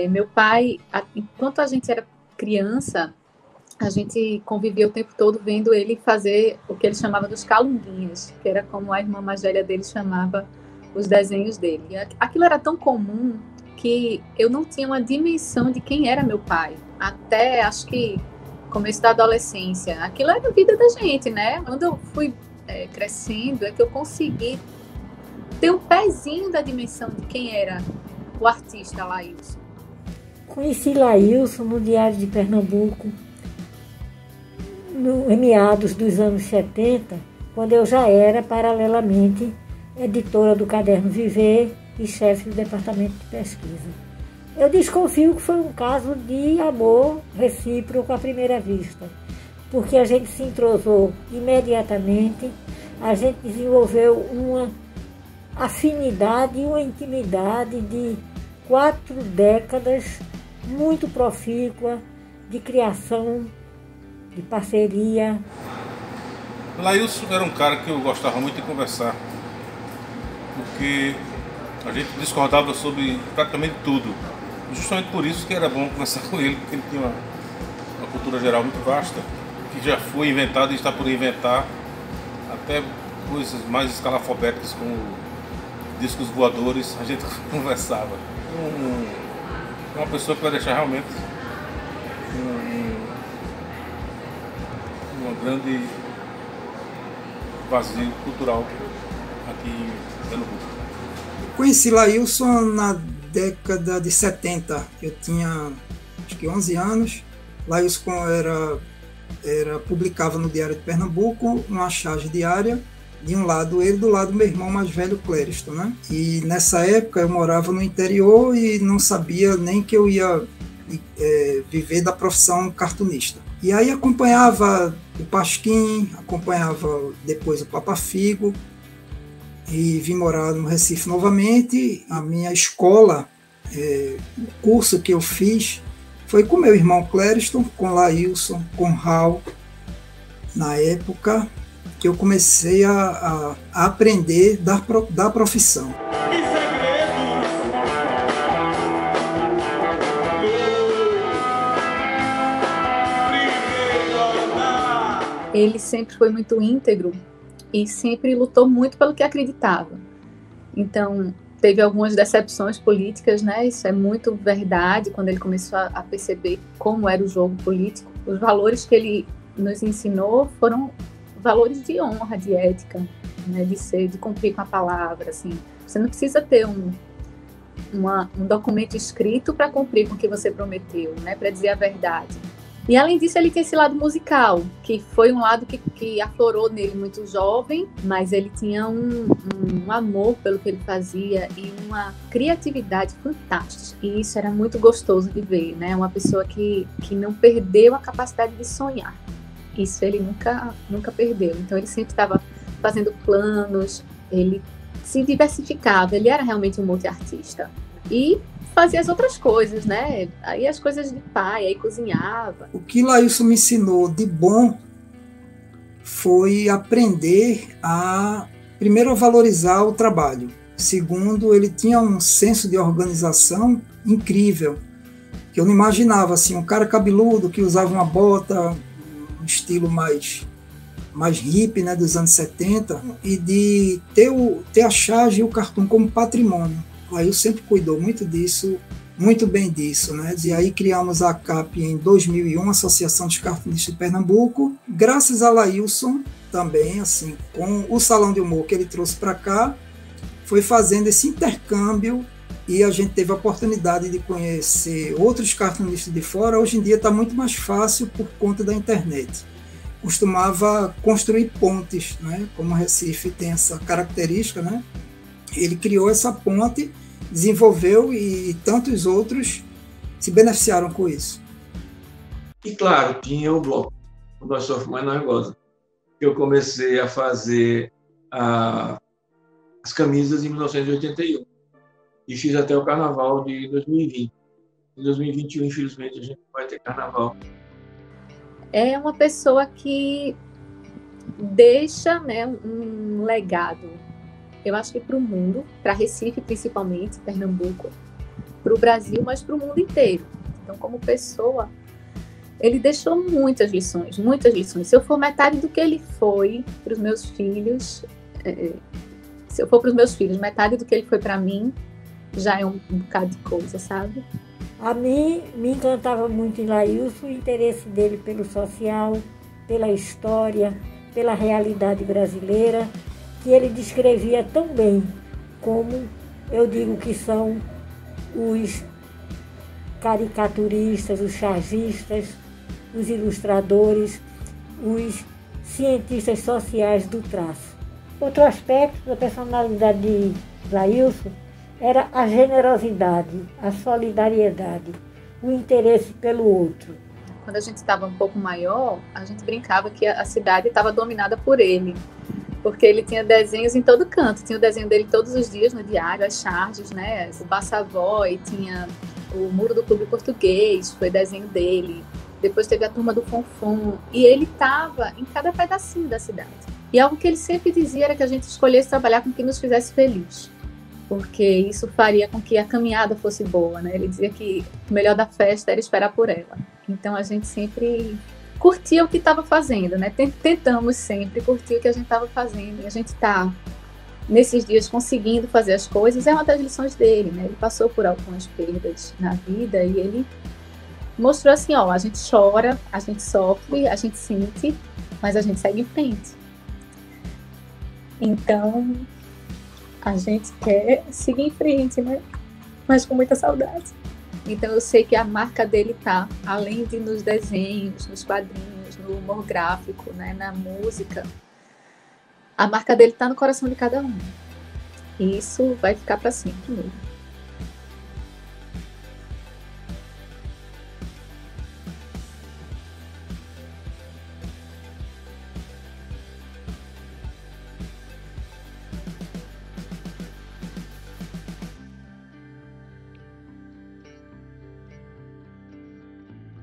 Meu pai, enquanto a gente era criança, a gente convivia o tempo todo vendo ele fazer o que ele chamava dos calunguinhos, que era como a irmã mais velha dele chamava os desenhos dele. E aquilo era tão comum que eu não tinha uma dimensão de quem era meu pai, até acho que começo da adolescência. Aquilo era a vida da gente, né? Quando eu fui crescendo, é que eu consegui ter um pezinho da dimensão de quem era o artista Laílson. Conheci Laílson no Diário de Pernambuco, em meados dos anos 70, quando eu já era, paralelamente, editora do Caderno Viver e chefe do departamento de pesquisa. Eu desconfio que foi um caso de amor recíproco à primeira vista, porque a gente se entrosou imediatamente, a gente desenvolveu uma afinidade e uma intimidade de 4 décadas muito profícua de criação, de parceria. Laílson era um cara que eu gostava muito de conversar, porque a gente discordava sobre praticamente tudo. Justamente por isso que era bom conversar com ele, porque ele tinha uma cultura geral muito vasta, que já foi inventada e está por inventar até coisas mais escalafobéticas, como discos voadores, a gente conversava. Uma pessoa que vai deixar realmente um grande vazio cultural aqui em Pernambuco. Conheci Laílson na década de 70. Eu tinha acho que 11 anos. Laílson publicava no Diário de Pernambuco uma charge diária. De um lado ele, do lado meu irmão mais velho, Clériston, né? E nessa época eu morava no interior e não sabia nem que eu ia viver da profissão cartunista. E aí acompanhava o Pasquim, acompanhava depois o Papa Figo, e vim morar no Recife novamente. A minha escola, o curso que eu fiz, foi com meu irmão Clériston, com Laílson, com Raul, na época que eu comecei a aprender da profissão. Ele sempre foi muito íntegro e sempre lutou muito pelo que acreditava. Então, teve algumas decepções políticas, né? Isso é muito verdade, quando ele começou a perceber como era o jogo político. Os valores que ele nos ensinou foram valores de honra, de ética, né? De cumprir com a palavra, assim. Você não precisa ter um documento escrito para cumprir com o que você prometeu, né? Para dizer a verdade. E, além disso, ele tem esse lado musical, que foi um lado que aflorou nele muito jovem, mas ele tinha um amor pelo que ele fazia e uma criatividade fantástica. E isso era muito gostoso de ver, né? Uma pessoa que não perdeu a capacidade de sonhar. Isso ele nunca perdeu. Então, ele sempre estava fazendo planos, ele se diversificava, ele era realmente um multiartista. E fazia as outras coisas, né? Aí as coisas de pai, aí cozinhava. O que Laílson me ensinou de bom foi aprender primeiro, a valorizar o trabalho. Segundo, ele tinha um senso de organização incrível, que eu não imaginava, assim, um cara cabeludo que usava uma bota, um estilo mais hippie, né, dos anos 70, e de ter a charge e o cartoon como patrimônio. Aí eu sempre cuidou muito disso, muito bem disso, né? E aí criamos a ACAP em 2001, Associação dos Cartunistas de Pernambuco, graças a Laílson também, assim, com o Salão de Humor que ele trouxe para cá, foi fazendo esse intercâmbio e a gente teve a oportunidade de conhecer outros cartunistas de fora. Hoje em dia está muito mais fácil por conta da internet. Costumava construir pontes, né? Como o Recife tem essa característica, né? Ele criou essa ponte, desenvolveu e tantos outros se beneficiaram com isso. E claro, tinha o bloco, o Nós Sofre Mais Nós Goza, que eu comecei a fazer as camisas em 1981 e fiz até o carnaval de 2020. Em 2021, infelizmente, a gente não vai ter carnaval. É uma pessoa que deixa, né, um legado. Eu acho que para o mundo, para Recife principalmente, Pernambuco, para o Brasil, mas para o mundo inteiro. Então, como pessoa, ele deixou muitas lições, muitas lições. Se eu for metade do que ele foi para os meus filhos, se eu for para os meus filhos metade do que ele foi para mim, já é um bocado de coisa, sabe? A mim me encantava muito em Laílson o interesse dele pelo social, pela história, pela realidade brasileira, que ele descrevia tão bem como eu digo que são os caricaturistas, os chargistas, os ilustradores, os cientistas sociais do traço. Outro aspecto da personalidade de Laílson era a generosidade, a solidariedade, o interesse pelo outro. Quando a gente estava um pouco maior, a gente brincava que a cidade estava dominada por ele, porque ele tinha desenhos em todo canto. Tinha o desenho dele todos os dias no diário, as charges, né? O Bassavoy, tinha o Muro do Clube Português, foi desenho dele. Depois teve a Turma do Fonfon, e ele estava em cada pedacinho da cidade. E algo que ele sempre dizia era que a gente escolhesse trabalhar com o que nos fizesse feliz, porque isso faria com que a caminhada fosse boa, né? Ele dizia que o melhor da festa era esperar por ela. Então a gente sempre curtia o que estava fazendo, né? Tentamos sempre curtir o que a gente estava fazendo. E a gente está, nesses dias, conseguindo fazer as coisas. É uma das lições dele, né? Ele passou por algumas perdas na vida e ele mostrou assim, ó, a gente chora, a gente sofre, a gente sente, mas a gente segue em frente. Então, a gente quer seguir em frente, né? Mas com muita saudade. Então eu sei que a marca dele tá, além de nos desenhos, nos quadrinhos, no humor gráfico, né, na música, a marca dele tá no coração de cada um. E isso vai ficar para sempre mesmo.